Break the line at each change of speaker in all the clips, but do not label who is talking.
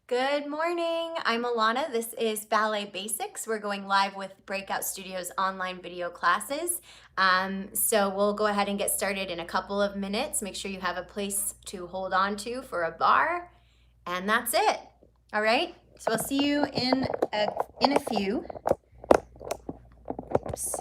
Good morning. I'm Ilana. This is Ballet Basics. We're going live with Breakout Studios online video classes. So we'll go ahead and get started in a couple of minutes. Make sure you have a place to hold on to for a bar. And that's it. All right. So I'll see you in a few. Oops.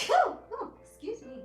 Oh, excuse me.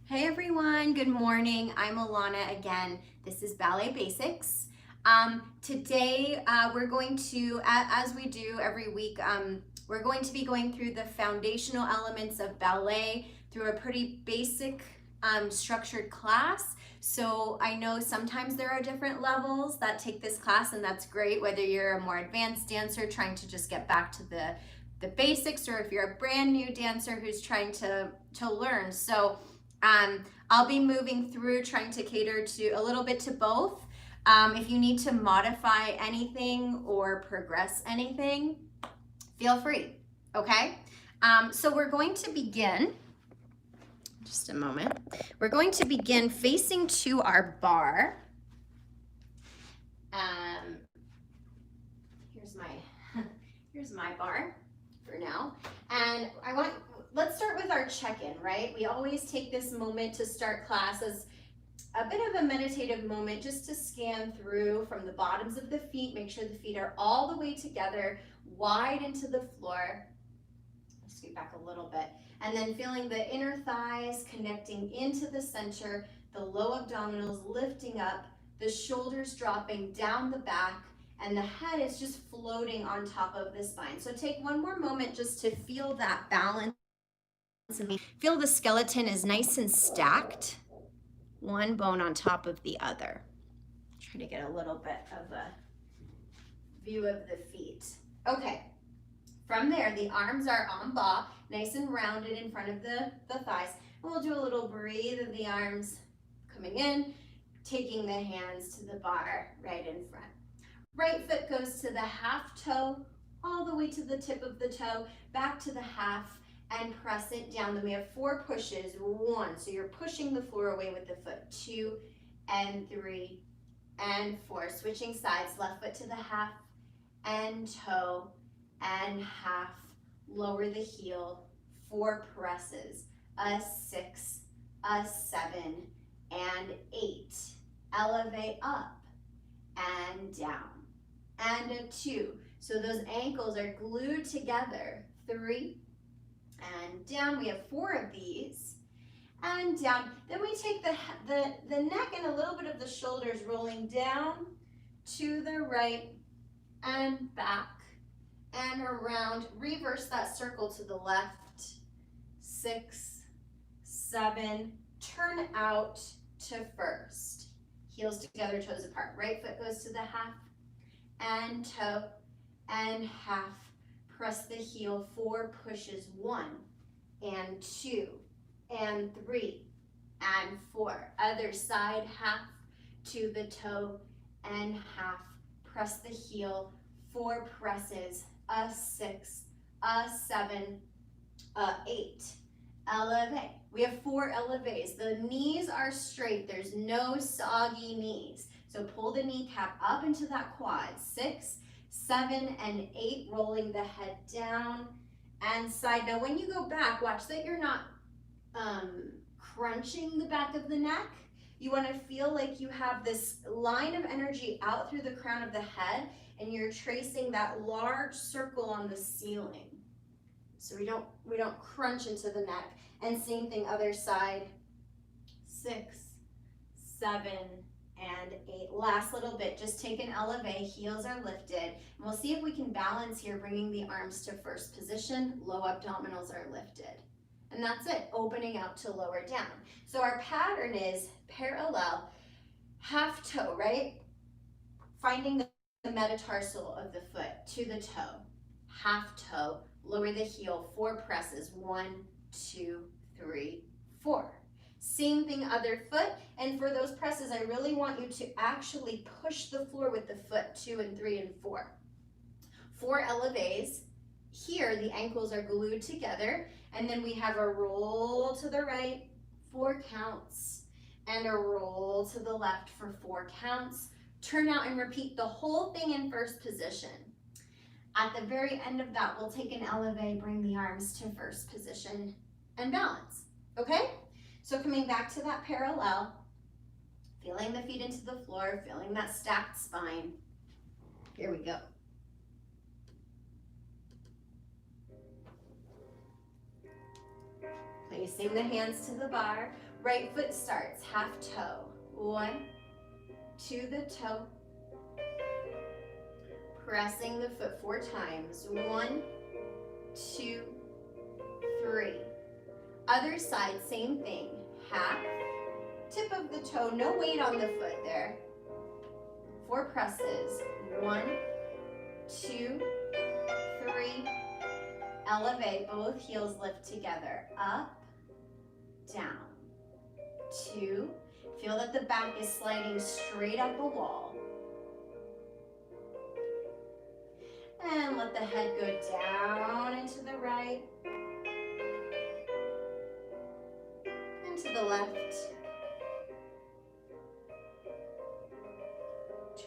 Hey everyone, good morning. I'm Ilana again. This is Ballet Basics. Today we're going to, as we do every week, we're going to be going through the foundational elements of ballet through a pretty basic structured class. So I know sometimes there are different levels that take this class, and that's great, whether you're a more advanced dancer trying to just get back to the basics, or if you're a brand new dancer who's trying to learn. So I'll be moving through trying to cater to a little bit to both. If you need to modify anything or progress anything, feel free, okay? So we're going to begin, just a moment. We're going to begin facing to our bar. Here's my bar for now. And let's start with our check-in, right? We always take this moment to start class as a bit of a meditative moment, just to scan through from the bottoms of the feet, make sure the feet are all the way together, wide into the floor. Scoot back a little bit. And then feeling the inner thighs connecting into the center, the low abdominals lifting up, the shoulders dropping down the back, and the head is just floating on top of the spine. So take one more moment just to feel that balance. Feel the skeleton is nice and stacked, one bone on top of the other. Try to get a little bit of a view of the feet. Okay, from there, the arms are en bas, nice and rounded in front of the thighs. And we'll do a little breathe of the arms coming in, taking the hands to the bar right in front. Right foot goes to the half toe, all the way to the tip of the toe, back to the half, and press it down. Then we have 4 pushes. 1, so you're pushing the floor away with the foot. 2 and 3 and 4. Switching sides, left foot to the half and toe and half. Lower the heel, 4 presses, a 6, a 7, and 8. Elevate up and down, and a 2. So those ankles are glued together. 3, and down. We have 4 of these, and down. Then we take the neck and a little bit of the shoulders, rolling down to the right and back and around. Reverse that circle to the left. 6, 7, turn out to first. Heels together, toes apart. Right foot goes to the half and toe and half. Press the heel, 4 pushes, 1 and 2 and 3 and 4. Other side, half to the toe and half. Press the heel, 4 presses, a 6, a 7, a 8. Elevate. We have 4 elevates. The knees are straight. There's no soggy knees. So pull the kneecap up into that quad. 6, 7, and 8, rolling the head down and side. Now when you go back, watch that you're not crunching the back of the neck. You want to feel like you have this line of energy out through the crown of the head, and you're tracing that large circle on the ceiling. So we don't crunch into the neck. And same thing, other side. 6, 7, and 8. Last little bit, just take an elevate, heels are lifted. And we'll see if we can balance here, bringing the arms to first position, low abdominals are lifted. And that's it, opening out to lower down. So our pattern is parallel, half toe, right? Finding the metatarsal of the foot to the toe, half toe, lower the heel, 4 presses, 1, 2, 3, 4. Same thing, other foot, and for those presses, I really want you to actually push the floor with the foot, 2 and 3 and 4. 4 elevates. Here, the ankles are glued together, and then we have a roll to the right, 4 counts, and a roll to the left for 4 counts. Turn out and repeat the whole thing in first position. At the very end of that, we'll take an elevate, bring the arms to first position, and balance, okay? So coming back to that parallel, feeling the feet into the floor, feeling that stacked spine. Here we go. Placing the hands to the bar, right foot starts, half toe. 1, to the toe. Pressing the foot 4 times. 1, 2, 3. Other side, same thing. Half, tip of the toe, no weight on the foot there. 4 presses. 1, 2, 3. Elevate, both heels lift together. Up, down. 2. Feel that the back is sliding straight up a wall. And let the head go down and to the right. And to the left.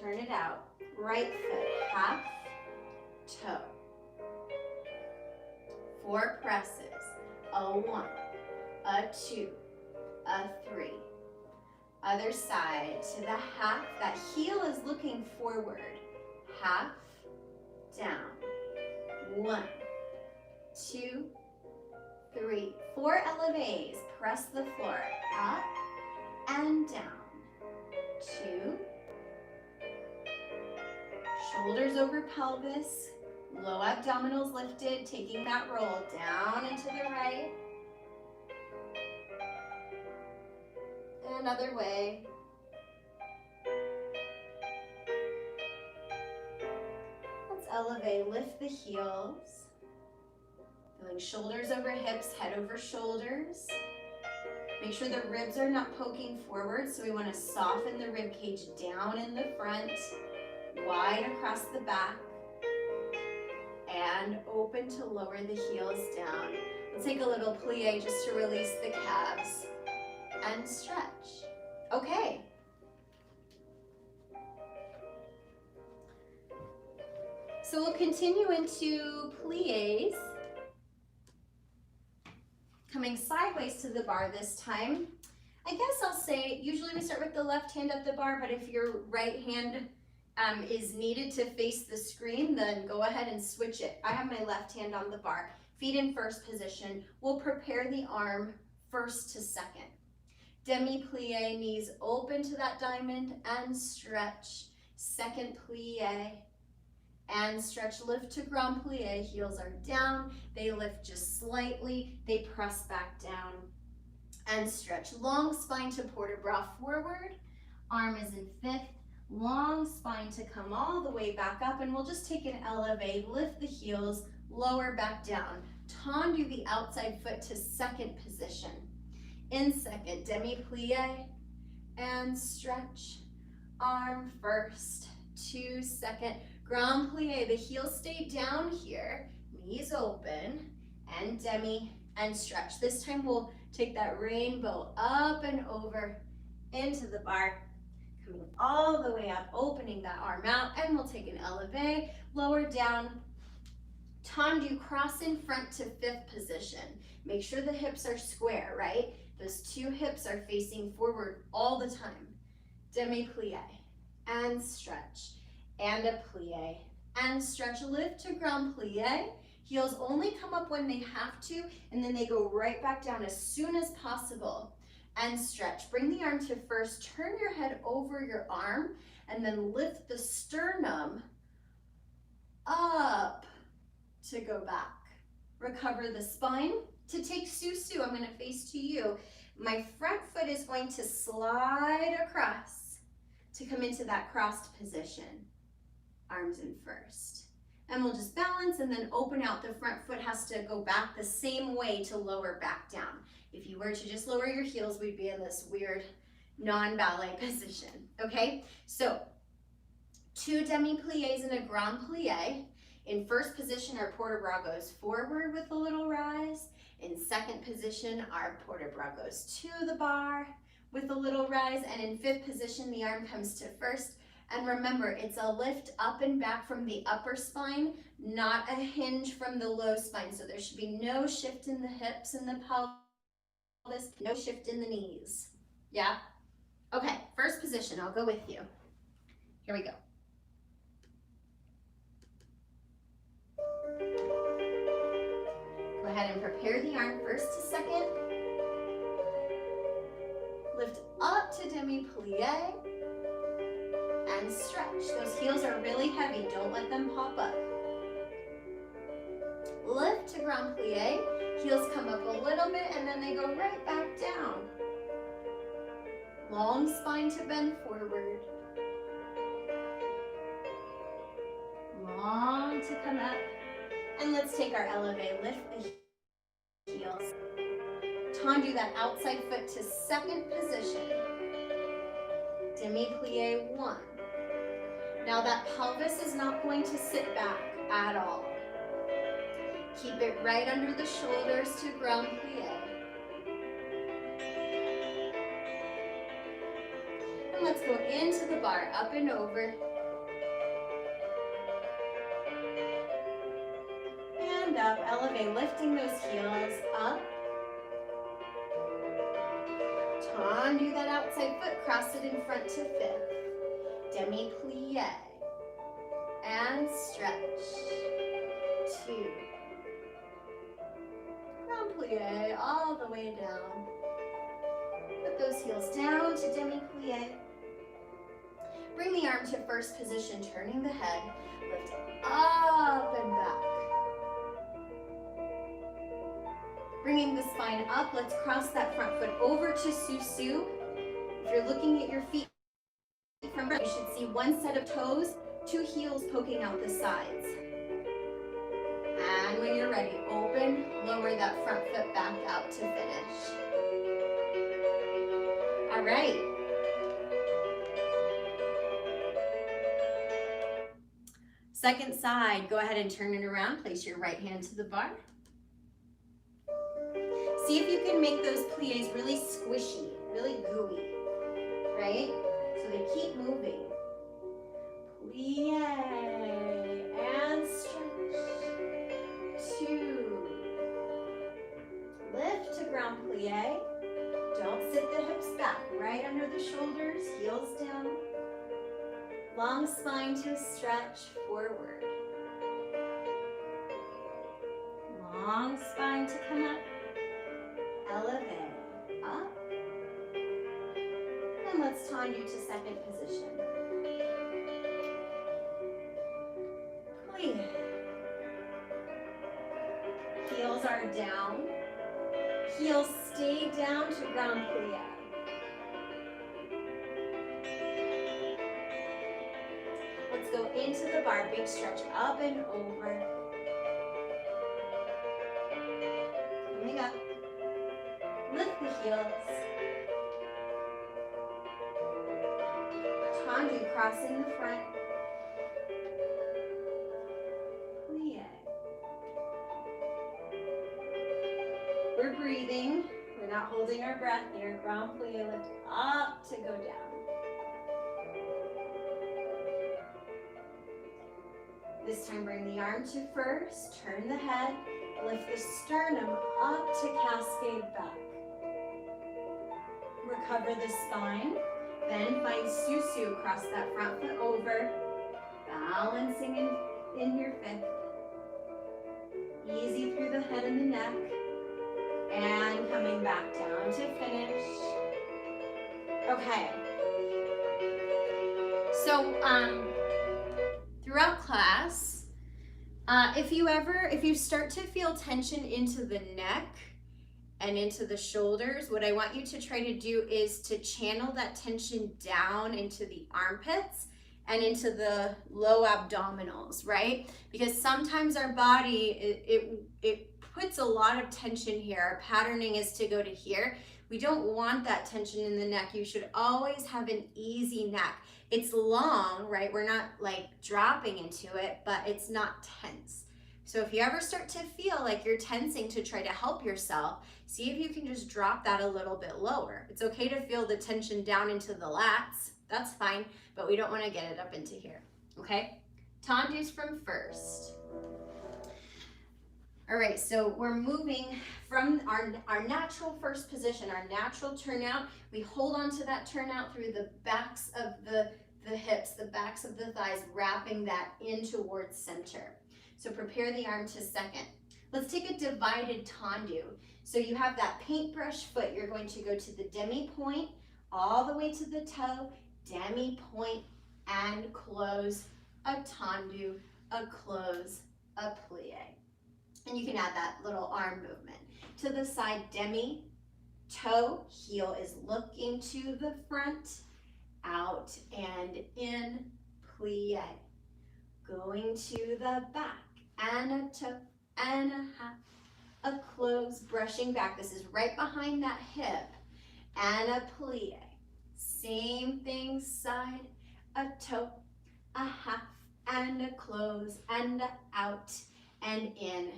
Turn it out. Right foot, half, toe. 4 presses. A 1, a 2, a 3. Other side to the half. That heel is looking forward. Half, down. 1, 2, 3. 4 elevates. Press the floor up and down. 2. Shoulders over pelvis. Low abdominals lifted. Taking that roll down and to the right. And another way. Elevate, lift the heels. Feeling shoulders over hips, head over shoulders. Make sure the ribs are not poking forward, so we want to soften the rib cage down in the front, wide across the back, and open to lower the heels down. We'll take a little plie just to release the calves and stretch. Okay. So we'll continue into plies, coming sideways to the bar this time. I guess I'll say, usually we start with the left hand at the bar, but if your right hand is needed to face the screen, then go ahead and switch it. I have my left hand on the bar, feet in first position. We'll prepare the arm first to second. Demi-plie, knees open to that diamond and stretch. Second plie and stretch, lift to grand plie, heels are down, they lift just slightly, they press back down and stretch. Long spine to port de bras forward, arm is in fifth, long spine to come all the way back up, and we'll just take an elevate, lift the heels, lower back down. Tendu the outside foot to second position. In second, demi-plie and stretch, arm first to second, grand plie, the heels stay down here, knees open, and demi and stretch. This time we'll take that rainbow up and over into the bar, coming all the way up, opening that arm out, and we'll take an elevate, lower down, tendu, cross in front to fifth position. Make sure the hips are square, right? Those two hips are facing forward all the time. Demi-plie and stretch, and a plie and stretch, lift to grand plie. Heels only come up when they have to, and then they go right back down as soon as possible. And stretch. Bring the arm to first, turn your head over your arm, and then lift the sternum up to go back. Recover the spine. To take susu, I'm going to face to you. My front foot is going to slide across to come into that crossed position. Arms in first. And we'll just balance and then open out. The front foot has to go back the same way to lower back down. If you were to just lower your heels, we'd be in this weird non-ballet position, okay? So 2 demi-plies and a grand plie. In first position, our port de bras goes forward with a little rise. In second position, our port de bras goes to the bar with a little rise. And in fifth position, the arm comes to first. And remember, it's a lift up and back from the upper spine, not a hinge from the low spine. So there should be no shift in the hips and the pelvis, no shift in the knees. Yeah? Okay, first position, I'll go with you. Here we go. Go ahead and prepare the arm first to second. Lift up to demi-plie. And stretch. Those heels are really heavy. Don't let them pop up. Lift to grand plie. Heels come up a little bit and then they go right back down. Long spine to bend forward. Long to come up. And let's take our elevate. Lift the heels. Tendu that outside foot to second position. Demi-plie 1. Now that pelvis is not going to sit back at all. Keep it right under the shoulders to grand plie. And let's go into the bar, up and over. And up, elevate, lifting those heels up. Tendu that outside foot, cross it in front to fifth. Demi-plie and stretch. 2. Grand plie all the way down. Put those heels down to demi-plie. Bring the arm to first position, turning the head. Lift up and back. Bringing the spine up, let's cross that front foot over to susu. If you're looking at your feet from front, you should see one set of toes, 2 heels poking out the sides. And when you're ready, open, lower that front foot back out to finish. All right. Second side, go ahead and turn it around. Place your right hand to the bar. See if you can make those pliés really squishy, really gooey, right? So they keep moving. Plie and stretch. 2. Lift to ground plie. Don't sit the hips back, right under the shoulders, heels down. Long spine to stretch forward. Long spine to come up. Elevate, up. And let's tendu to second position. Plie. Heels are down. Heels stay down to ground plie. Let's go into the bar, big stretch up and over. Coming up. Lift the heels. Tendu, crossing the front. Plie. We're breathing. We're not holding our breath here. Ground plie, lift up to go down. This time bring the arm to first, turn the head, lift the sternum up to cascade back. Recover the spine, then find Susu, cross that front foot over, balancing in your fifth. Easy through the head and the neck, and coming back down to finish. Okay. So, throughout class, if you start to feel tension into the neck and into the shoulders, what I want you to try to do is to channel that tension down into the armpits and into the low abdominals, right? Because sometimes our body, it puts a lot of tension here. Our patterning is to go to here. We don't want that tension in the neck. You should always have an easy neck. It's long, right? We're not like dropping into it, but it's not tense. So if you ever start to feel like you're tensing to try to help yourself, see if you can just drop that a little bit lower. It's okay to feel the tension down into the lats. That's fine, but we don't want to get it up into here, okay? Tendus from first. All right, so we're moving from our natural first position, our natural turnout. We hold on to that turnout through the backs of the hips, the backs of the thighs, wrapping that in towards center. So prepare the arm to second. Let's take a divided tendu. So you have that paintbrush foot. You're going to go to the demi point, all the way to the toe, demi point, and close, a tendu, a close, a plie. And you can add that little arm movement. To the side, demi, toe, heel is looking to the front, out and in, plie. Going to the back, and a toe, and a half, a close, brushing back. This is right behind that hip, and a plie. Same thing, side, a toe, a half, and a close, and a out, and in,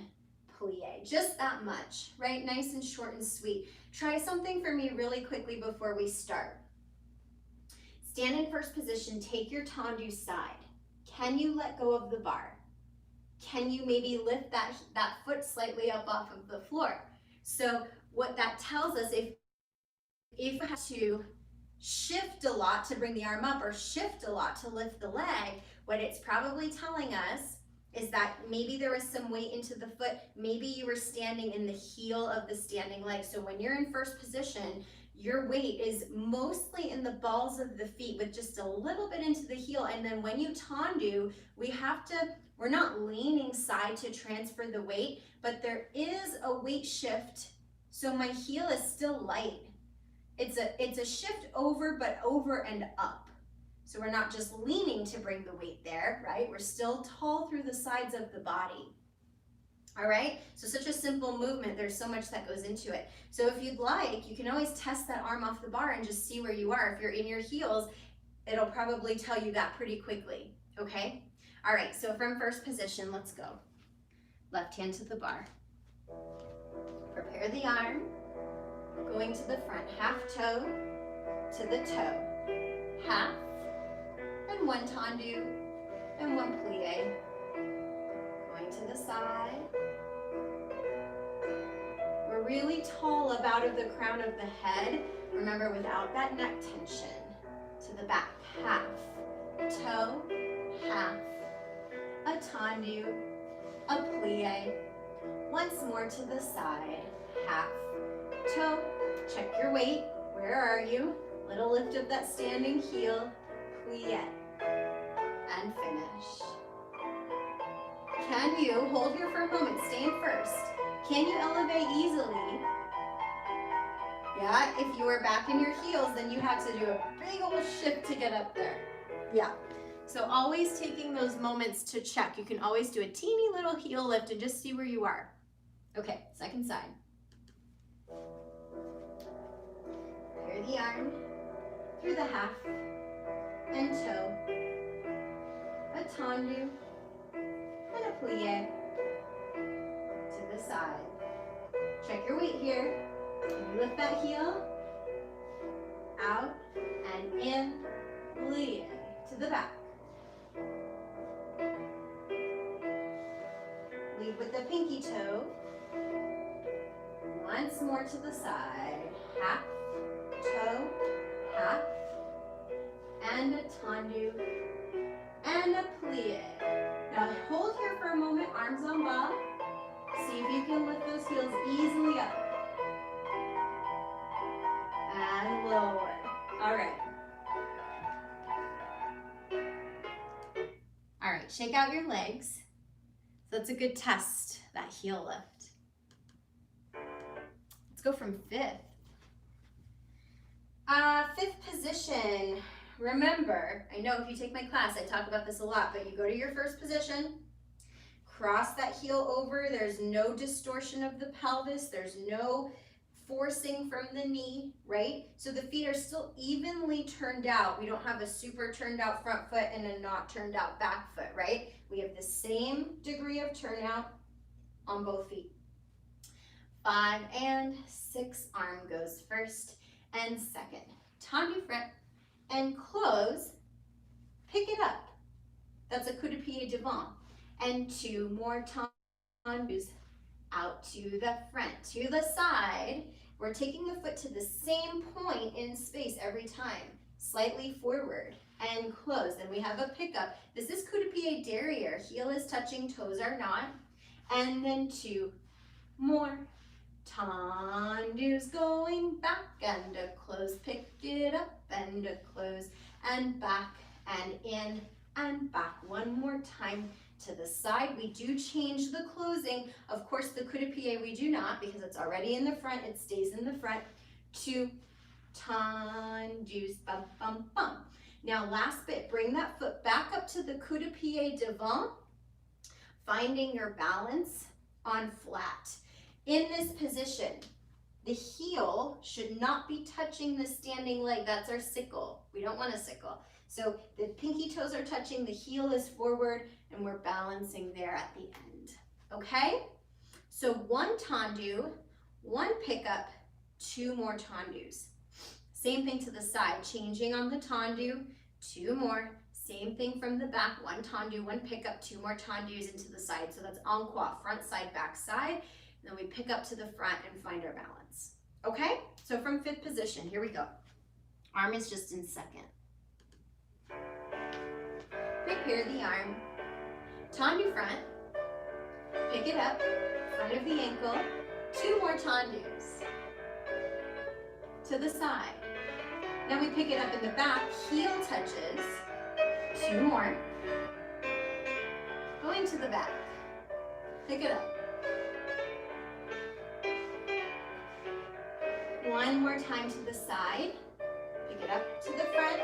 plie. Just that much, right? Nice and short and sweet. Try something for me really quickly before we start. Stand in first position, take your tendu side. Can you let go of the bar? Can you maybe lift that foot slightly up off of the floor? So what that tells us, if you have to shift a lot to bring the arm up or shift a lot to lift the leg, what it's probably telling us is that maybe there was some weight into the foot. Maybe you were standing in the heel of the standing leg. So when you're in first position, your weight is mostly in the balls of the feet with just a little bit into the heel. And then when you tendu, we're not leaning side to transfer the weight, but there is a weight shift. So my heel is still light. It's a shift over, but over and up. So we're not just leaning to bring the weight there, right? We're still tall through the sides of the body. All right, so such a simple movement, there's so much that goes into it. So if you'd like, you can always test that arm off the bar and just see where you are. If you're in your heels, it'll probably tell you that pretty quickly, okay? All right, so from first position, let's go. Left hand to the bar. Prepare the arm, going to the front, half toe to the toe, half, and one tendu, and one plie. Going to the side. We're really tall up out of the crown of the head. Remember, without that neck tension. To the back, half, toe, half, a tendu, a plie. Once more to the side, half, toe, check your weight. Where are you? Little lift of that standing heel, plie, and finish. Can you hold here for a moment, stay in first. Can you elevate easily? Yeah, if you were back in your heels, then you have to do a big old shift to get up there. Yeah, so always taking those moments to check. You can always do a teeny little heel lift and just see where you are. Okay, second side. Prepare the arm through the half and toe, a tendu, and a plie to the side. Check your weight here. Can you lift that heel? Out and in, plie to the back. Lead with the pinky toe. Once more to the side. Half, toe, half, and a tendu, and a plie. Now hold here for a moment, arms en bas. See if you can lift those heels easily up. And lower. All right. All right, shake out your legs. So that's a good test, that heel lift. Let's go from fifth. Fifth position. Remember, I know if you take my class, I talk about this a lot, but you go to your first position, cross that heel over. There's no distortion of the pelvis. There's no forcing from the knee, right? So the feet are still evenly turned out. We don't have a super turned out front foot and a not turned out back foot, right? We have the same degree of turnout on both feet. 5 and 6, arm goes first and second. Tendu front and close, pick it up. That's a coup de pied devant. And 2 more tendus out to the front, to the side. We're taking the foot to the same point in space every time. Slightly forward and close. Then we have a pickup. This is coup de pied derriere. Heel is touching, toes are not. And then 2 more tendus going back and a close. Pick it up and a close and back and in and back. One more time. To the side, we do change the closing. Of course, the coup de pied we do not, because it's already in the front, it stays in the front. 2 tendus, bum, bum, bum. Now, last bit, bring that foot back up to the coup de pied devant, finding your balance on flat. In this position, the heel should not be touching the standing leg. That's our sickle. We don't want a sickle. So the pinky toes are touching, the heel is forward, and we're balancing there at the end, okay? So 1 tendu, 1 pickup, 2 more tendus. Same thing to the side, changing on the tendu, 2 more. Same thing from the back, 1 tendu, 1 pickup, 2 more tendus into the side. So that's en croix, front side, back side. And then we pick up to the front and find our balance, okay? So from 5th position, here we go. Arm is just in second. Prepare the arm. Tendu front, pick it up, front of the ankle, 2 more tendus. To the side. Now we pick it up in the back, heel touches, 2 more. Going to the back, pick it up. 1 more time to the side, pick it up to the front,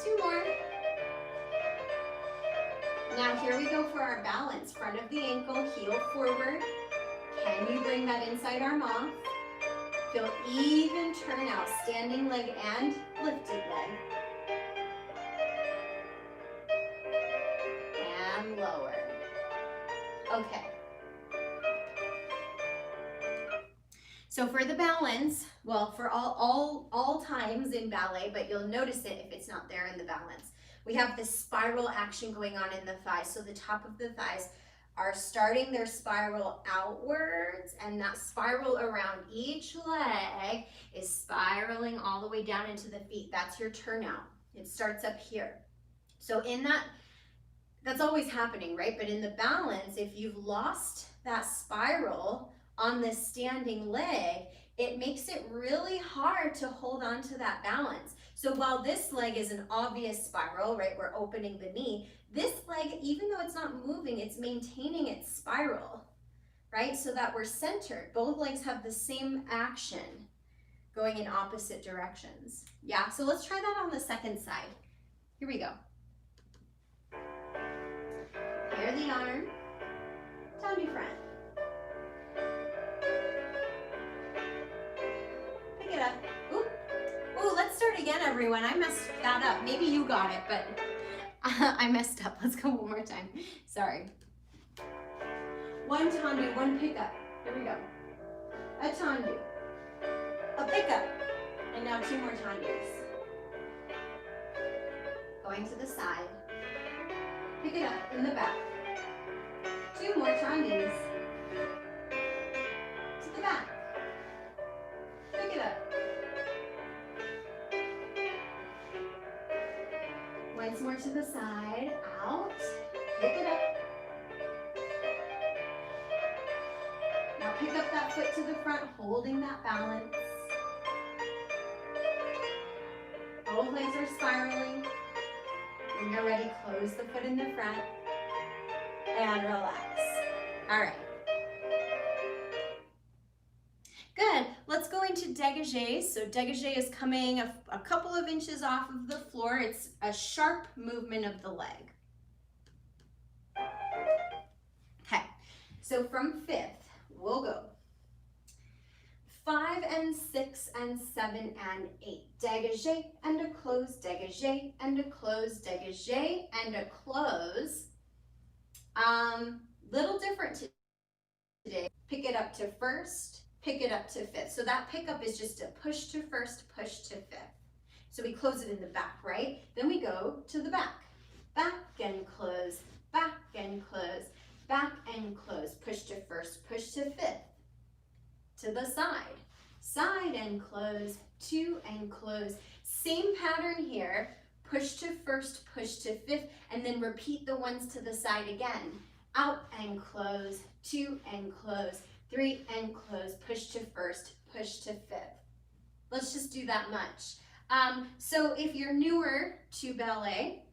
2 more. Now here we go for our balance. Front of the ankle, heel forward. Can you bring that inside arm off? Feel even turn out, standing leg and lifted leg. And lower. Okay. So for the balance, well, for all times in ballet, but you'll notice it if it's not there in the balance, we have this spiral action going on in the thighs. So the top of the thighs are starting their spiral outwards, and that spiral around each leg is spiraling all the way down into the feet. That's your turnout. It starts up here. So in that, that's always happening, right? But in the balance, if you've lost that spiral on this standing leg, it makes it really hard to hold on to that balance. So while this leg is an obvious spiral, right, we're opening the knee, this leg, even though it's not moving, it's maintaining its spiral, right? So that we're centered. Both legs have the same action going in opposite directions. Yeah, so let's try that on the second side. Here we go. Here the arm, down to front. Pick it up. Ooh, ooh, let's start again, everyone. I messed that up. Maybe you got it, but I messed up. Let's go one more time. Sorry. One tendu, one pickup. Here we go. A tendu, a pickup, and now two more tendus. Going to the side. Pick it up in the back. Two more tendus. To the back. Pick it up. Once more to the side, out, pick it up. Now pick up that foot to the front, holding that balance. Both legs are spiraling. When you're ready, close the foot in the front and relax. All right. Good. Let's go into dégagé. So dégagé is coming a couple of inches off of the floor. It's a sharp movement of the leg. Okay. So from fifth, we'll go 5 and 6 and 7 and 8. Dégagé and a close, dégagé and a close, dégagé and a close. Little different today. Pick it up to first, pick it up to fifth. So that pickup is just a push to first, push to fifth. So we close it in the back, right? Then we go to the back. Back and close, back and close, back and close. Push to first, push to fifth. To the side. Side and close, two and close. Same pattern here. Push to first, push to fifth, and then repeat the ones to the side again. Out and close, two and close, three and close, push to first, push to fifth. Let's just do that much. So if you're newer to ballet,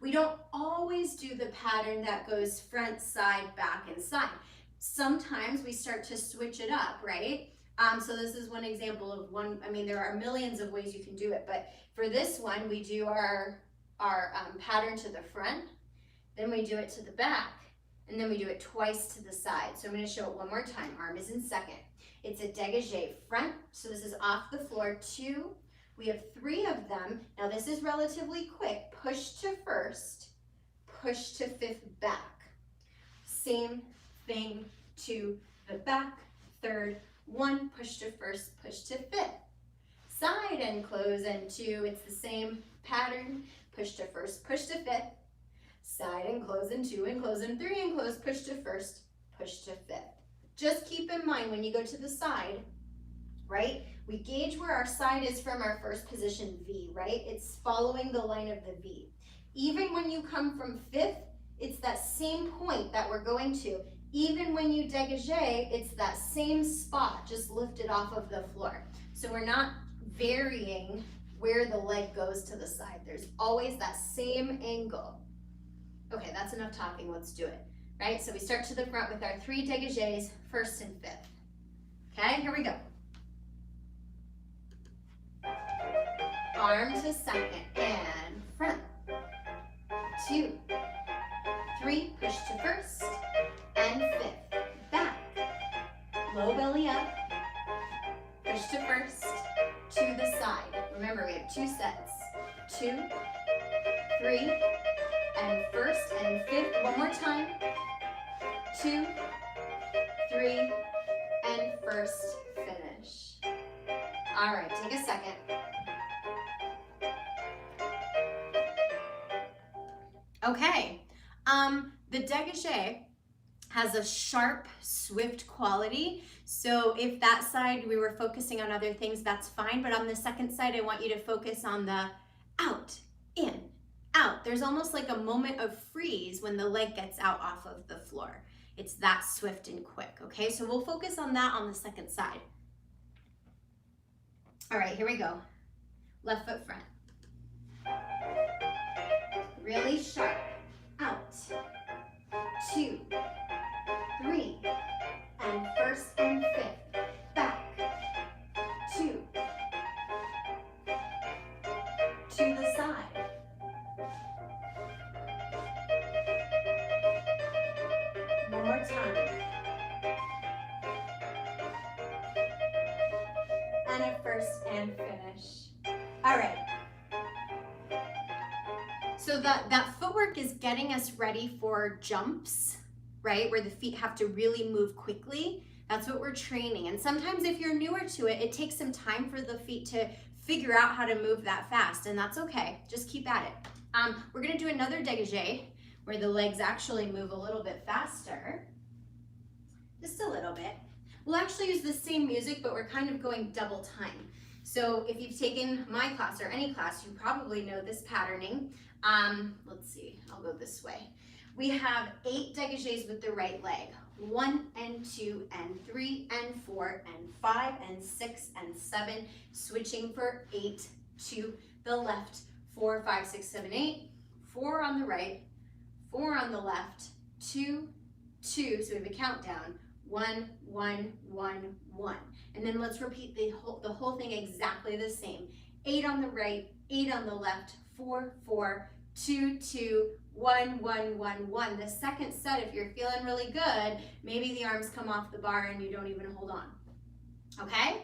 we don't always do the pattern that goes front, side, back, and side. Sometimes we start to switch it up, right? So this is one example of one. I mean, there are millions of ways you can do it, but for this one, we do our pattern to the front, then we do it to the back, and then we do it twice to the side. So I'm going to show it one more time. Arm is in second. It's a dégagé front, so this is off the floor, 2. We have 3 of them. Now this is relatively quick. Push to first, push to fifth, back. Same thing to the back, third, 1, push to first, push to fifth. Side and close and 2, it's the same pattern. Push to first, push to fifth. Side and close and 2 and close and 3 and close, push to first, push to fifth. Just keep in mind when you go to the side, right? We gauge where our side is from our first position V, right? It's following the line of the V. Even when you come from fifth, it's that same point that we're going to. Even when you dégagé, it's that same spot, just lifted off of the floor. So we're not varying where the leg goes to the side. There's always that same angle. Okay, that's enough talking, let's do it. Right, so we start to the front with our 3 dégagés, first and fifth. Okay, here we go. Arm to second and front. 2, 3, push to first, and 5th, back, low belly up, push to first, to the side. Remember, we have 2 sets, 2, 3, and first and 5th, one more time, 2, 3, and first, finish. All right, take a second. Okay, the dégagé has a sharp, swift quality. So if that side we were focusing on other things, that's fine. But on the second side, I want you to focus on the out, in, out. There's almost like a moment of freeze when the leg gets out off of the floor. It's that swift and quick, okay? So we'll focus on that on the second side. All right, here we go. Left foot front. Really sharp, out, 2, 3, and first and 5th, back, 2, to the side, one more time, and a first and finish. All right. So that footwork is getting us ready for jumps, right? Where the feet have to really move quickly. That's what we're training. And sometimes if you're newer to it, it takes some time for the feet to figure out how to move that fast, and that's okay. Just keep at it. We're gonna do another dégagé where the legs actually move a little bit faster. Just a little bit. We'll actually use the same music, but we're kind of going double time. So if you've taken my class or any class, you probably know this patterning. Let's see, I'll go this way. We have 8 dégagés with the right leg. 1 and 2 and 3 and 4 and 5 and 6 and 7, switching for 8 to the left. 4, 5, 6, 7, 8, 4 on the right, 4 on the left, 2, 2, so we have a countdown, 1, 1, 1, 1. And then let's repeat the whole thing exactly the same. 8 on the right, 8 on the left, 4, 4, 2, 2, 1, 1, 1, 1. The second set, if you're feeling really good, maybe the arms come off the bar and you don't even hold on. Okay?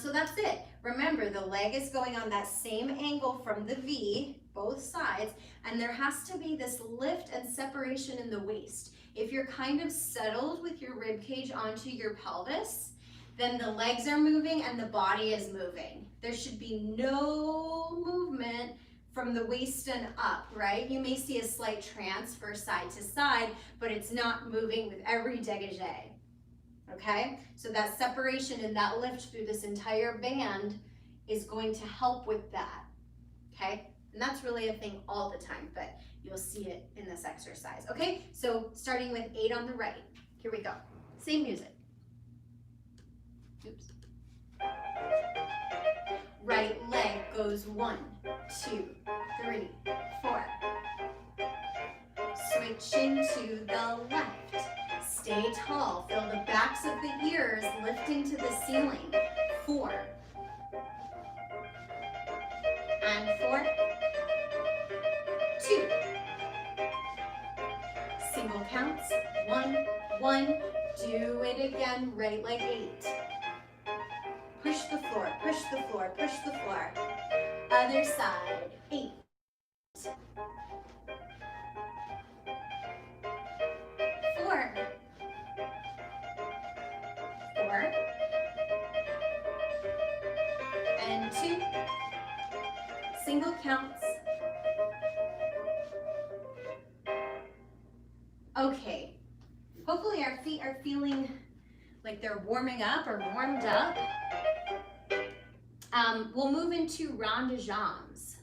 So that's it. Remember, the leg is going on that same angle from the V, both sides, and there has to be this lift and separation in the waist. If you're kind of settled with your rib cage onto your pelvis, then the legs are moving and the body is moving. There should be no movement from the waist and up, right? You may see a slight transfer side to side, but it's not moving with every dégagé, okay? So that separation and that lift through this entire band is going to help with that, okay? And that's really a thing all the time, but you'll see it in this exercise, okay? So starting with 8 on the right, here we go. Same music. Oops. Right leg goes 1, 2, 3, 4. Switching to the left. Stay tall. Feel the backs of the ears lifting to the ceiling. 4. And 4. 2. Single counts. 1, 1. Do it again. Right leg 8. Push the floor, push the floor, push the floor. Other side, 8. 4. 4. And 2. Single counts. Okay. Hopefully our feet are feeling like they're warming up or warmed up. We'll move into rond de jambes.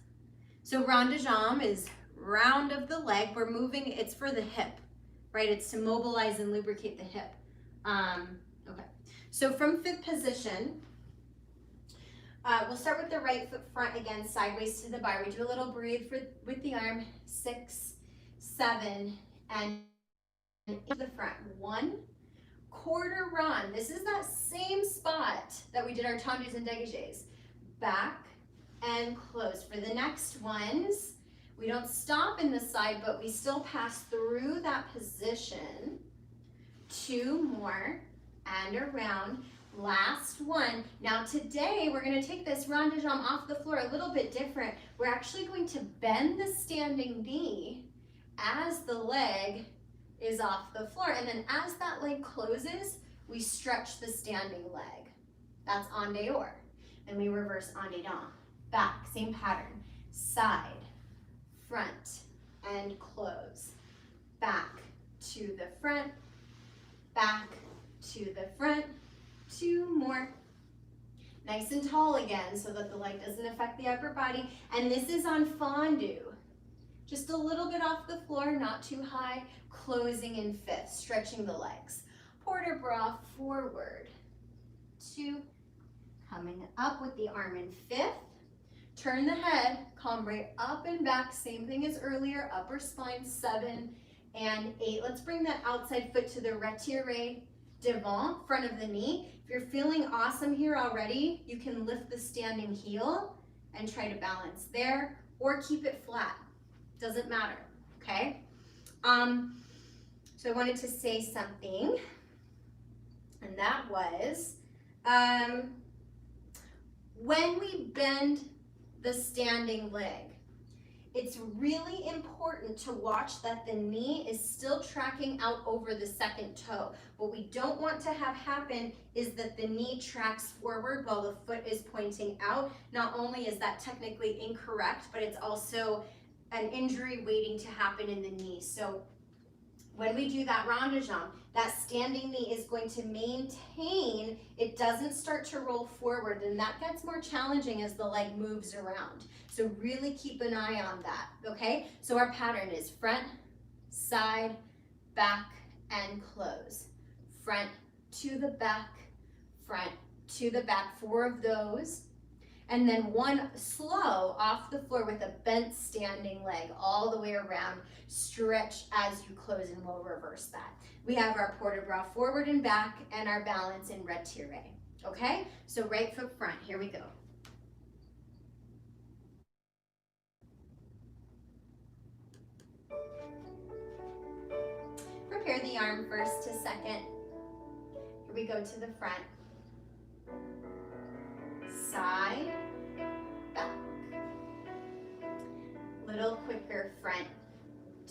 So rond de jambe is round of the leg. We're moving, it's for the hip, right? It's to mobilize and lubricate the hip. Okay, so from 5th position, we'll start with the right foot front again, sideways to the bar. We do a little breathe with the arm, 6, 7, and into the front. 1, quarter rond. This is that same spot that we did our tendus and dégagés. Back and close. For the next ones, We don't stop in the side, but we still pass through that position. 2 more and around. Last one. Now today we're going to take this rond de jambe off the floor a little bit different. We're actually going to bend the standing knee as the leg is off the floor, and then as that leg closes, we stretch the standing leg. That's en dehors. And we reverse en dedans. Back, same pattern. Side, front, and close. Back to the front, back to the front. 2 more. Nice and tall again so that the leg doesn't affect the upper body. And this is on fondue. Just a little bit off the floor, not too high. Closing in 5th, stretching the legs. Port de bras forward. 2. Coming up with the arm in 5th. Turn the head, cambre up and back. Same thing as earlier, upper spine. 7 and 8. Let's bring that outside foot to the retiré devant, front of the knee. If you're feeling awesome here already, you can lift the standing heel and try to balance there, or keep it flat. Doesn't matter, okay? So I wanted to say something, and that was, when we bend the standing leg, it's really important to watch that the knee is still tracking out over the second toe. What we don't want to have happen is that the knee tracks forward while the foot is pointing out. Not only is that technically incorrect, but it's also an injury waiting to happen in the knee. So when we do that rond de jambe, that standing knee is going to maintain, it doesn't start to roll forward, and that gets more challenging as the leg moves around. So really keep an eye on that, okay? So our pattern is front, side, back, and close. Front to the back, front to the back, 4 of those. And then 1 slow off the floor with a bent standing leg all the way around. Stretch as you close, and we'll reverse that. We have our port de bras forward and back, and our balance in retiré, okay? So right foot front, here we go. Prepare the arm first to second. Here we go to the front. Side, back. Little quicker, front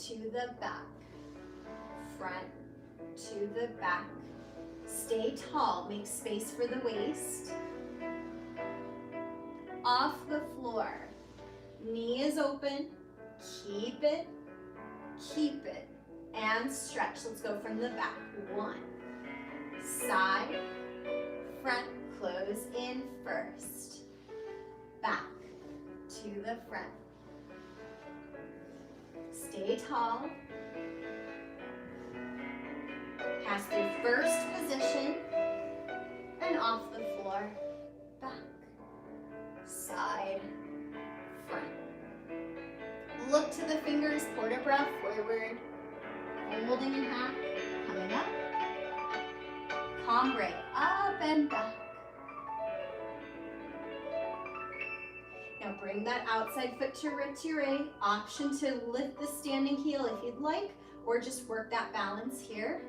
to the back. Front to the back. Stay tall, make space for the waist. Off the floor. Knee is open. Keep it, and stretch. Let's go from the back. 1. Side, front, close in first. Back to the front. Stay tall. Pass through first position and off the floor. Back, side, front. Look to the fingers, port de bras forward. Holding in half, coming up. Cambre up and back. Now bring that outside foot to retiré. Option to lift the standing heel if you'd like, or just work that balance here.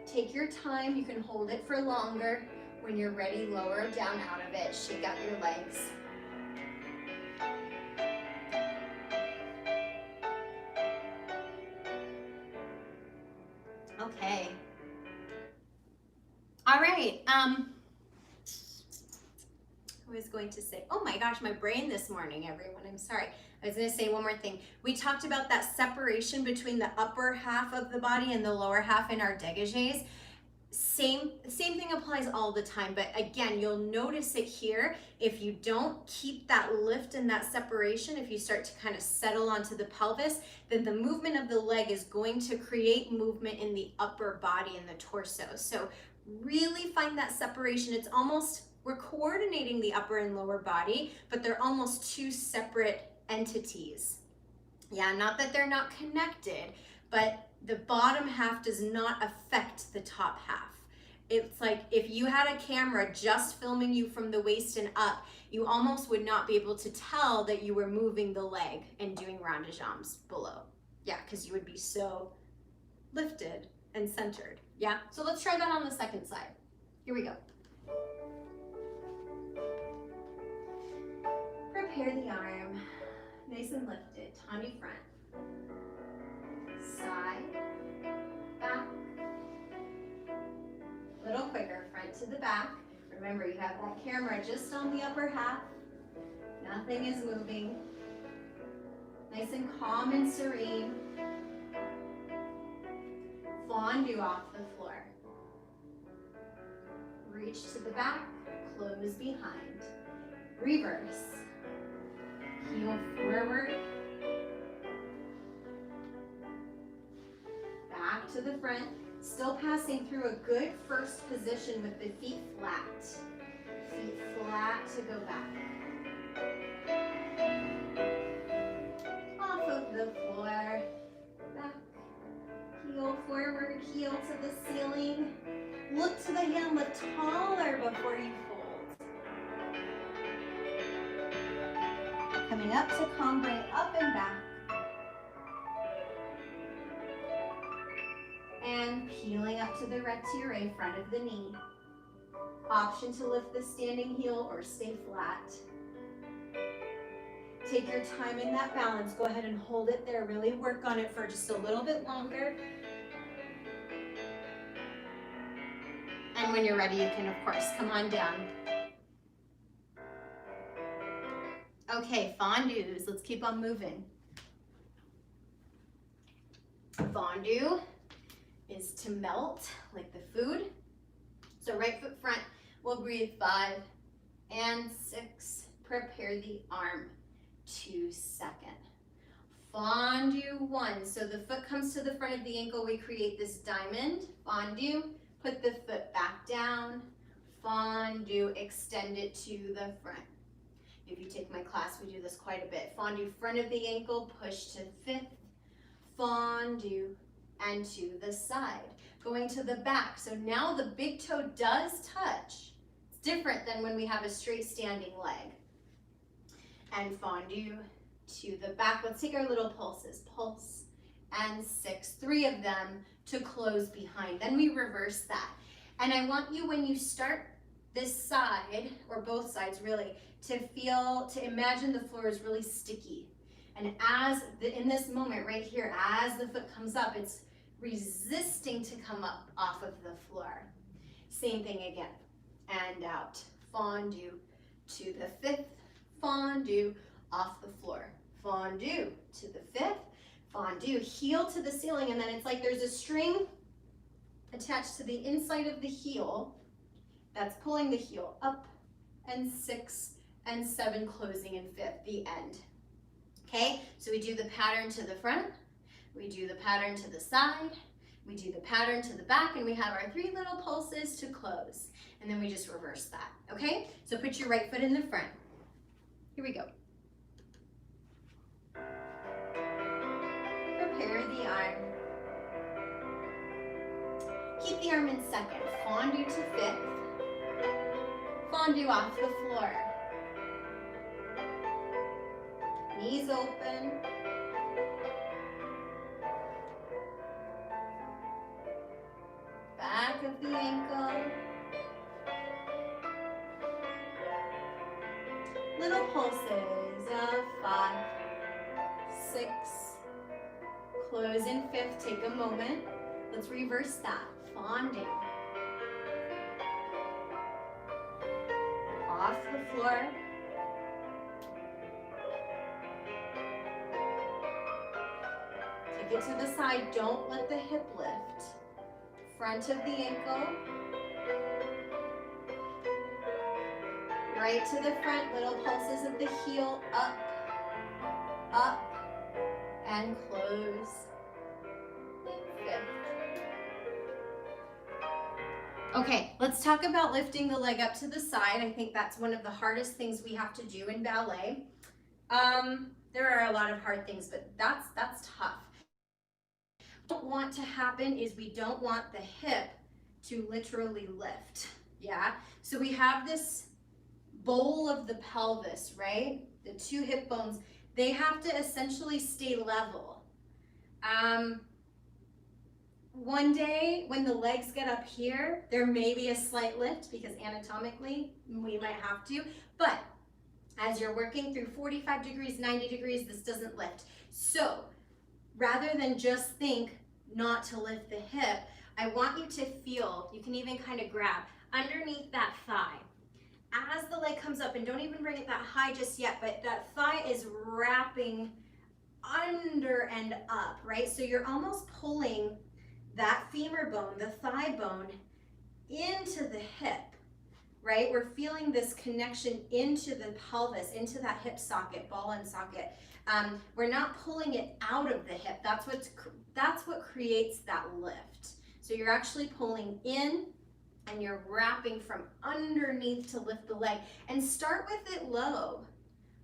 Take your time, you can hold it for longer. When you're ready, lower down out of it, shake out your legs. Okay. All right. I was going to say, oh my gosh, my brain this morning, everyone. I'm sorry. I was going to say one more thing. We talked about that separation between the upper half of the body and the lower half in our dégagés. Same thing applies all the time, but again, you'll notice it here. If you don't keep that lift and that separation, if you start to kind of settle onto the pelvis, then the movement of the leg is going to create movement in the upper body and the torso. So really find that separation. It's almost, we're coordinating the upper and lower body, but they're almost 2 separate entities. Yeah, not that they're not connected, but the bottom half does not affect the top half. It's like if you had a camera just filming you from the waist and up, you almost would not be able to tell that you were moving the leg and doing rond de jambes below. Yeah, because you would be so lifted and centered. Yeah, so let's try that on the second side. Here we go. Prepare the arm, nice and lifted, tendu front. Side, back. A little quicker, front to the back. Remember, you have that camera just on the upper half. Nothing is moving. Nice and calm and serene. Fondue off the floor. Reach to the back, close behind. Reverse. Heel forward. Back to the front. Still passing through a good first position with the feet flat. Feet flat to go back. Off of the floor. Back. Heel forward, heel to the ceiling. Look to the hand, lift taller before you fold. Coming up to cambrai, up and back. And peeling up to the retire, front of the knee. Option to lift the standing heel or stay flat. Take your time in that balance. Go ahead and hold it there. Really work on it for just a little bit longer. And when you're ready, you can, of course, come on down. Okay, fondues. Let's keep on moving. Fondue is to melt like the food. So right foot front, we'll breathe 5 and 6. Prepare the arm. 2 second. Fondue 1. So the foot comes to the front of the ankle. We create this diamond. Fondue. Put the foot back down. Fondue. Extend it to the front. If you take my class, we do this quite a bit. Fondue front of the ankle. Push to 5th. Fondue. And to the side. Going to the back. So now the big toe does touch. It's different than when we have a straight standing leg. And fondue to the back. Let's take our little pulses. Pulse and 6. 3 of them to close behind. Then we reverse that. And I want you, when you start this side, or both sides really, to imagine the floor is really sticky. And in this moment right here, as the foot comes up, it's resisting to come up off of the floor. Same thing again. And out. Fondue to the 5th. Fondue off the floor. Fondue to the 5th. Fondue. Heel to the ceiling. And then it's like there's a string attached to the inside of the heel that's pulling the heel up. And 6 and 7 closing in 5th. The end. Okay, so we do the pattern to the front, we do the pattern to the side, we do the pattern to the back, and we have our 3 little pulses to close. And then we just reverse that, okay? So put your right foot in the front. Here we go. Prepare the arm. Keep the arm in second. Fondue to 5th. Fondue off the floor. Knees open. Back of the ankle. Little pulses of 5, 6. Close in 5th. Take a moment. Let's reverse that. Fondue. Off the floor. Take it to the side. Don't let the hip lift. Front of the ankle. Right to the front. Little pulses of the heel. Up, up, and close. Good. Okay, let's talk about lifting the leg up to the side. I think that's one of the hardest things we have to do in ballet. There are a lot of hard things, but that's tough. What we don't want to happen is we don't want the hip to literally lift, yeah? So we have this bowl of the pelvis, right? The two hip bones, they have to essentially stay level. One day when the legs get up here, there may be a slight lift because anatomically we might have to, but as you're working through 45 degrees, 90 degrees, this doesn't lift. So rather than just think not to lift the hip, I want you to feel, you can even kind of grab underneath that thigh. As the leg comes up, and don't even bring it that high just yet, but that thigh is wrapping under and up, right? So you're almost pulling that femur bone, the thigh bone, into the hip, right? We're feeling this connection into the pelvis, into that hip socket, ball and socket. We're not pulling it out of the hip. That's what creates that lift. So you're actually pulling in and you're wrapping from underneath to lift the leg. And start with it low,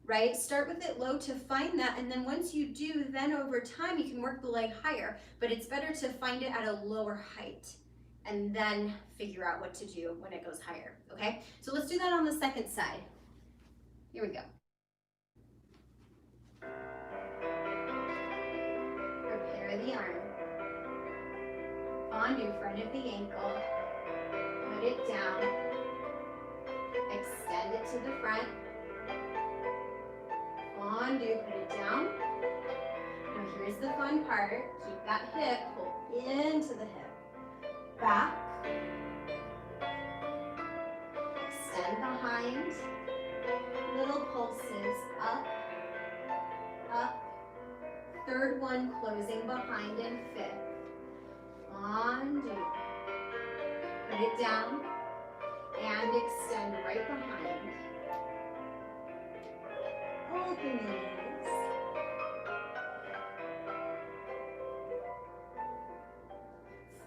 right? Start with it low to find that, and then once you do, then over time you can work the leg higher, but it's better to find it at a lower height and then figure out what to do when it goes higher, okay? So let's do that on the second side. Here we go. Prepare the arm. Fondue front of the ankle. Put it down. Extend it to the front. Fondue, put it down. Now here's the fun part. Keep that hip, pull into the hip. Back. Extend behind. Little pulses, up, up. Third one closing behind and fifth. Fondue. Put it down and extend right behind. Open the knees.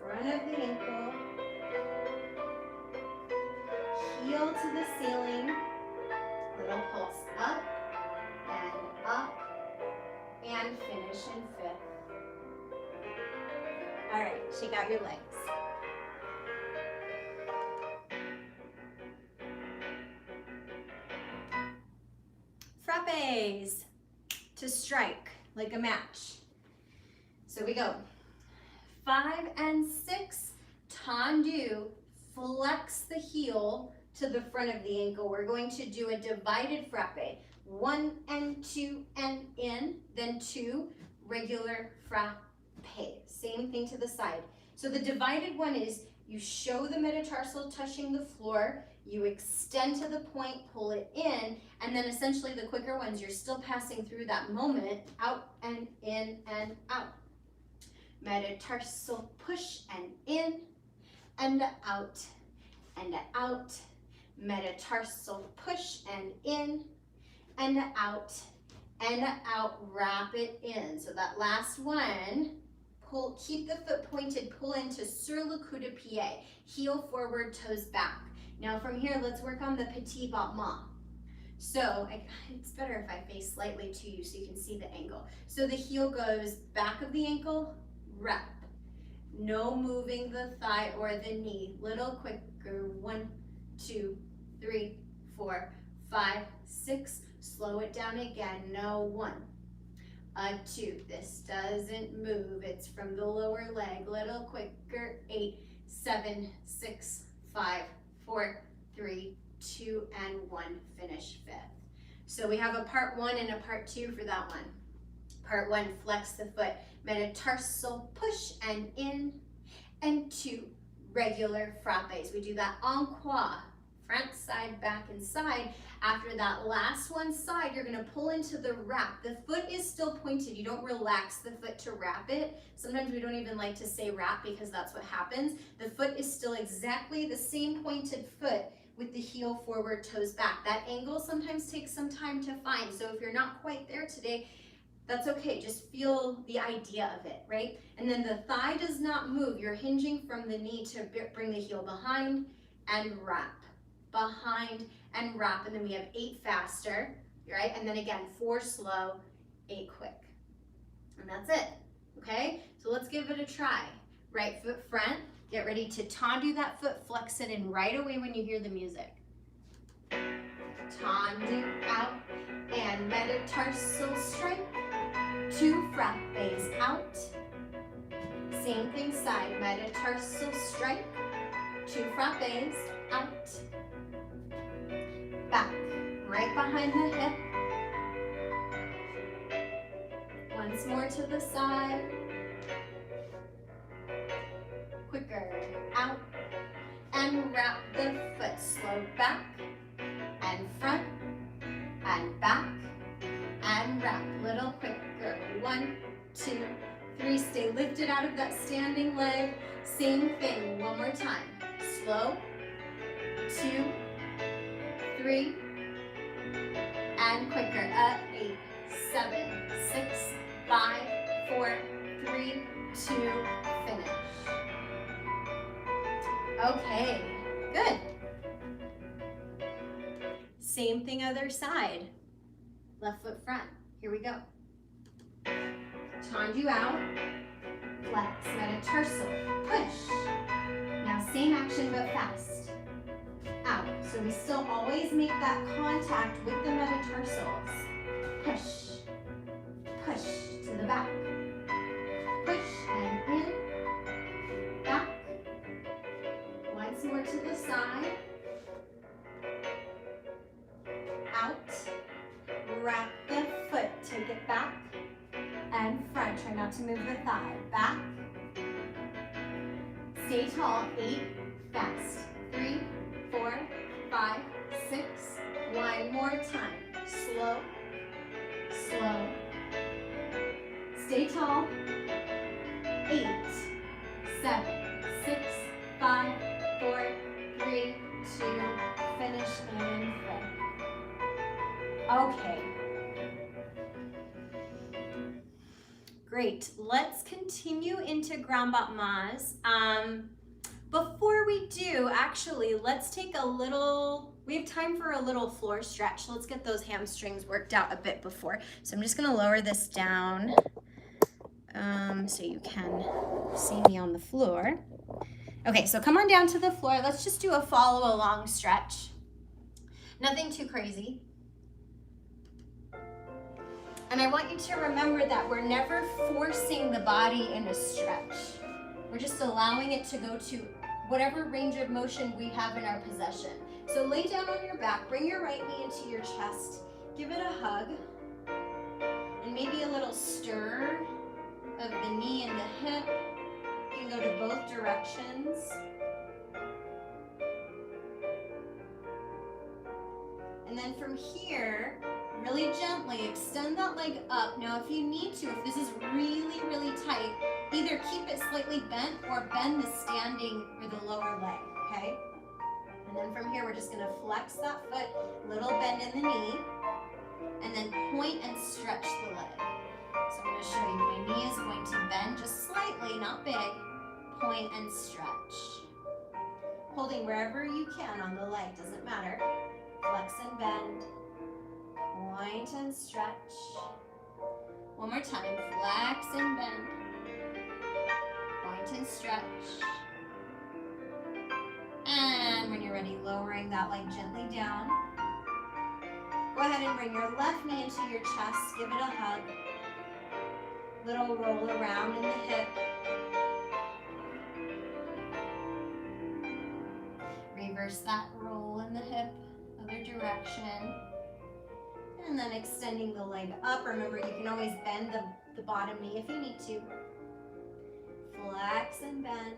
Front of the ankle. Heel to the ceiling. Little pulse up and finish in fifth. All right, shake out your legs. Frappes to strike like a match. So we go 5 and 6, tendu, flex the heel to the front of the ankle. We're going to do a divided frappe. 1 and 2 and in, then 2 regular frappe. Same thing to the side. So the divided one is you show the metatarsal touching the floor, you extend to the point, pull it in, and then essentially the quicker ones, you're still passing through that moment, out and in and out. Metatarsal push and in, and out, metatarsal push and in, and out, wrap it in. So that last one, pull, keep the foot pointed, pull into sur le coup de pied, heel forward, toes back. Now from here, let's work on the petit battement. So it's better if I face slightly to you so you can see the angle. So the heel goes back of the ankle, wrap. No moving the thigh or the knee. Little quicker, 1, 2, 3, 4, 5, 6. Slow it down again, no 1. 2, this doesn't move, it's from the lower leg, little quicker, 8, 7, 6, 5, 4, 3, 2, and 1, finish fifth. So we have a part 1 and a part 2 for that one. Part 1, flex the foot, metatarsal push and in, and 2 regular frappes. We do that en croix, front, side, back, and side. After that last one side, you're gonna pull into the wrap. The foot is still pointed. You don't relax the foot to wrap it. Sometimes we don't even like to say wrap because that's what happens. The foot is still exactly the same pointed foot with the heel forward, toes back. That angle sometimes takes some time to find. So if you're not quite there today, that's okay. Just feel the idea of it, right? And then the thigh does not move. You're hinging from the knee to bring the heel behind and wrap. Behind and wrap, and then we have 8 faster, right? And then again, 4 slow, 8 quick. And that's it, okay? So let's give it a try. Right foot front, Get ready to tendu that foot, flex it in right away when you hear the music. Tendu out and metatarsal strike. 2 frappes out. Same thing side, metatarsal strike. 2 frappes out. Back, right behind the hip. Once more to the side. Quicker, out. And wrap the foot, slow back. And front. And back. And wrap, little quicker. 1, 2, 3. Stay lifted out of that standing leg. Same thing, one more time. Slow. 2, 3. And quicker. 8, 7, 6, 5, 4, 3, 2. Finish. Okay, good. Same thing other side. Left foot front. Here we go. Tendu out. Flex, metatarsal, push. Now same action but fast. Out. So we still always make that contact with the metatarsals. Push. Push to the back. Push and in. Back. Once more to the side. Out. Wrap the foot, take it back. And front, try not to move the thigh. Back. Stay tall, 8, fast. 3, 4, 5, 6. One more time. Slow, slow. Stay tall. 8, 7, 6, 5, 4, 3, 2. Finish and flip. Okay. Great. Let's continue into ground battements. Before we do, actually, let's take a little, we have time for a little floor stretch. Let's get those hamstrings worked out a bit before. So I'm just gonna lower this down so you can see me on the floor. Okay, so come on down to the floor. Let's just do a follow along stretch. Nothing too crazy. And I want you to remember that we're never forcing the body in a stretch. We're just allowing it to go to whatever range of motion we have in our possession. So lay down on your back, bring your right knee into your chest, give it a hug, and maybe a little stir of the knee and the hip. You can go to both directions. And then from here, really gently extend that leg up. Now if you need to, if this is really, really tight, either keep it slightly bent or bend the standing or the lower leg, okay? And then from here, we're just gonna flex that foot, little bend in the knee, and then point and stretch the leg. So I'm gonna show you, my knee is going to bend just slightly, not big, point and stretch. Holding wherever you can on the leg, doesn't matter. Flex and bend. Point and stretch. One more time. Flex and bend. Point and stretch. And when you're ready, lowering that leg gently down. Go ahead and bring your left knee into your chest. Give it a hug. Little roll around in the hip. Reverse that roll in the hip. Other direction. And then extending the leg up. Remember, you can always bend the bottom knee if you need to. Flex and bend.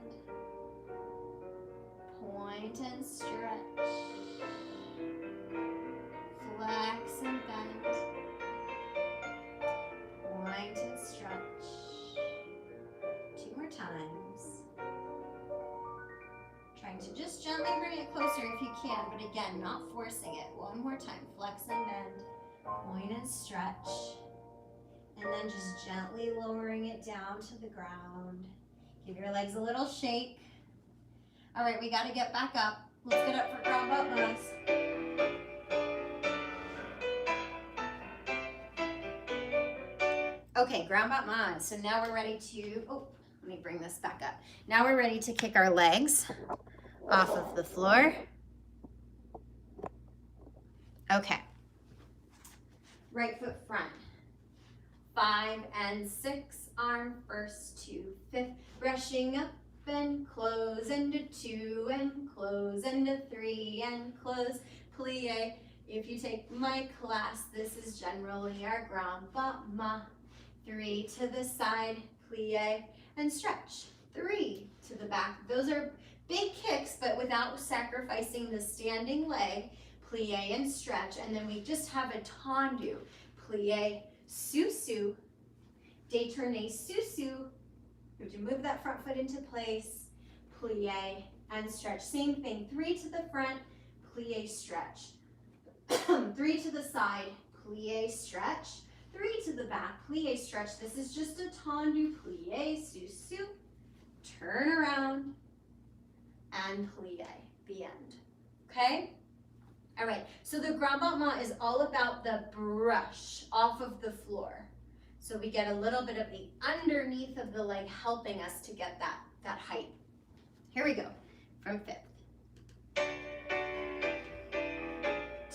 Point and stretch. Flex and bend. Point and stretch. 2 more times. Trying to just gently bring it closer if you can, but again, not forcing it. One more time. Flex and bend. Point and stretch, and then just gently lowering it down to the ground. Give your legs a little shake. All right, we got to get back up. Let's get up for ground battements. Okay, ground battements. So now we're ready to, Let me bring this back up. Now we're ready to kick our legs off of the floor. Okay. Right foot front. 5 and 6, arm first to 5th, brushing up and close into 2 and close into 3 and close, plie. If you take my class, this is generally our grand pas. 3 to the side, plie and stretch. 3 to the back. Those are big kicks, but without sacrificing the standing leg, plie and stretch. And then we just have a tendu, plie, sous-sus, détourné, sous-sus. Would you move that front foot into place, plie and stretch. Same thing, 3 to the front, plie, stretch. 3 to the side, plie, stretch. 3 to the back, plie, stretch. This is just a tendu, plie, sous-sus, turn around, and plie, the end, okay? All right, so the grand battement is all about the brush off of the floor. So we get a little bit of the underneath of the leg helping us to get that height. Here we go, from 5th.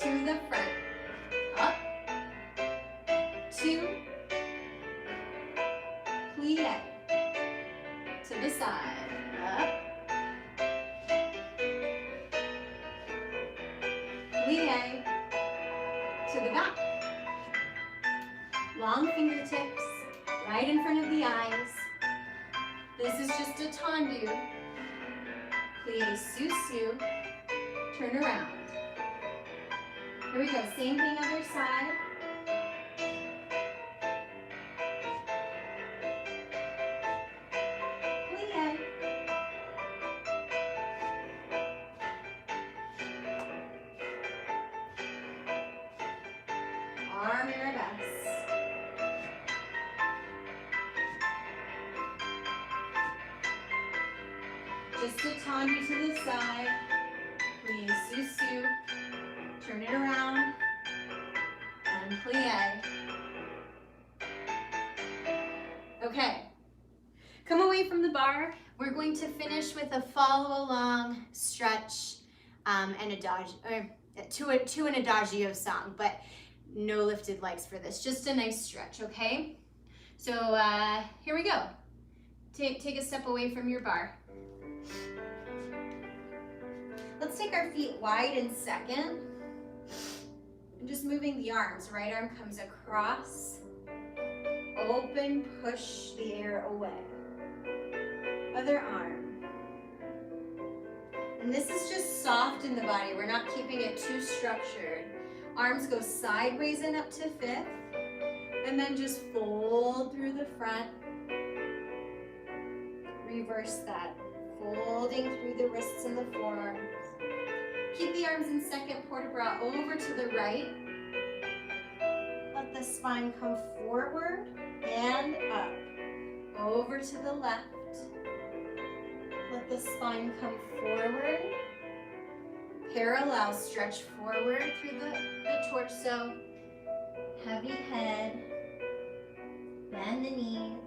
To the front, up, 2, plie, to the side, up, plie, to the back. Long fingertips, right in front of the eyes. This is just a tendu, plie, sous-sus, turn around. Here we go, same thing other side. Plie. Arm arabesque. Just a tendu to the side, plie, sous-sus, turn it around, and plie. Okay, come away from the bar. We're going to finish with a follow along stretch and adagio, or to an adagio song, but no lifted legs for this, just a nice stretch, okay? So here we go. Take a step away from your bar. Let's take our feet wide in second. And just moving the arms. Right arm comes across. Open, push the air away. Other arm. And this is just soft in the body. We're not keeping it too structured. Arms go sideways and up to 5th. And then just fold through the front. Reverse that. Folding through the wrists and the forearms. Keep the arms in second port-de-bras over to the right. Let the spine come forward and up. Over to the left. Let the spine come forward. Parallel, stretch forward through the torso. Heavy head. Bend the knees.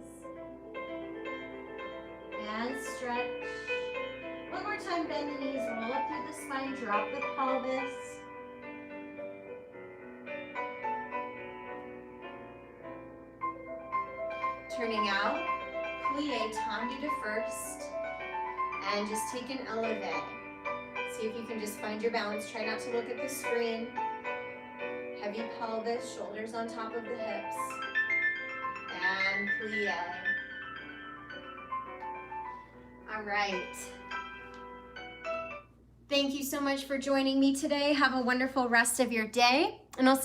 And stretch. One more time, bend the knees, roll up through the spine, drop the pelvis. Turning out, plie, tendu to first, and just take an elevate. See if you can just find your balance. Try not to look at the screen. Heavy pelvis, shoulders on top of the hips, and plie. All right. Thank you so much for joining me today. Have a wonderful rest of your day, and I'll see you